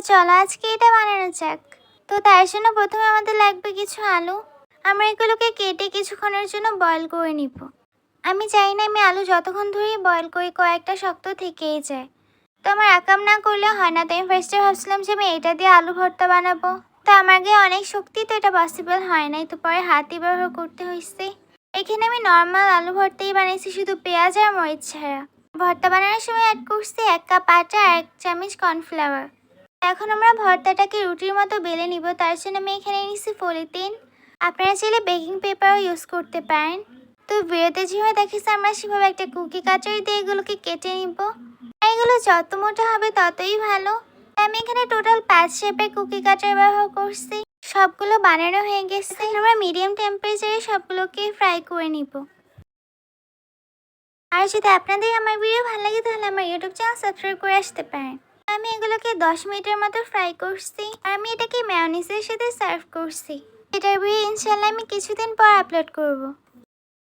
চলো আজকে এটা বানানো যাক। তো তার জন্য প্রথমে আমাদের লাগবে কিছু আলু। আমরা এগুলোকে কেটে কিছুক্ষণের জন্য বয়েল করে নিব। আমি চাই না আমি আলু যতক্ষণ ধরেই বয়েল করি কয়েকটা শক্ত থেকেই যায়। তো আমার আকাম না করলে হয় না। তো আমি ফার্স্টে ভাবছিলাম যে আমি এটা দিয়ে আলু ভর্তা বানাবো। তো আমার গায়ে অনেক শক্তি, তো এটা পসিবল হয় নাই। তো পরে হাতই ব্যবহার করতে হয়েছে। এখানে আমি নর্মাল আলু ভর্তাই বানিয়েছি, শুধু পেঁয়াজ আর মরিচ ছাড়া। ভর্তা বানানোর সময় অ্যাড করছি 1 কাপ আটা আর 1 চামচ কর্নফ্লাওয়ার। এখন আমরা ভর্তাটাকে রুটির মতো বেলে নিব। তার জন্য আমি এখানে নিচ্ছি পলিথিন। আপনারা চাইলে বেকিং পেপারও ইউজ করতে পারেন। তো ভিডিওতে যেভাবে দেখেছি আমরা সেভাবে একটা কুকি কাটারি দিয়ে এগুলোকে কেটে নিব। আর এগুলো যত মোটা হবে ততই ভালো। আমি এখানে টোটাল 5 শেপের কুকি কাটার ব্যবহার করছি। সবগুলো বানানো হয়ে গেছে। আমরা মিডিয়াম টেম্পারেচারে সবগুলোকে ফ্রাই করে নিব। আর যদি আপনাদের আমার ভিডিও ভালো লাগে তাহলে আমার ইউটিউব চ্যানেল সাবস্ক্রাইব করে আসতে পারেন। আমি এগুলোকে 10 মিনিটের মতো ফ্রাই করছি। আমি এটাকে মেয়োনিজের সাথে সার্ভ করছি। এটার ভিডিও ইনশাআল্লাহ আমি কিছুদিন পর আপলোড করব।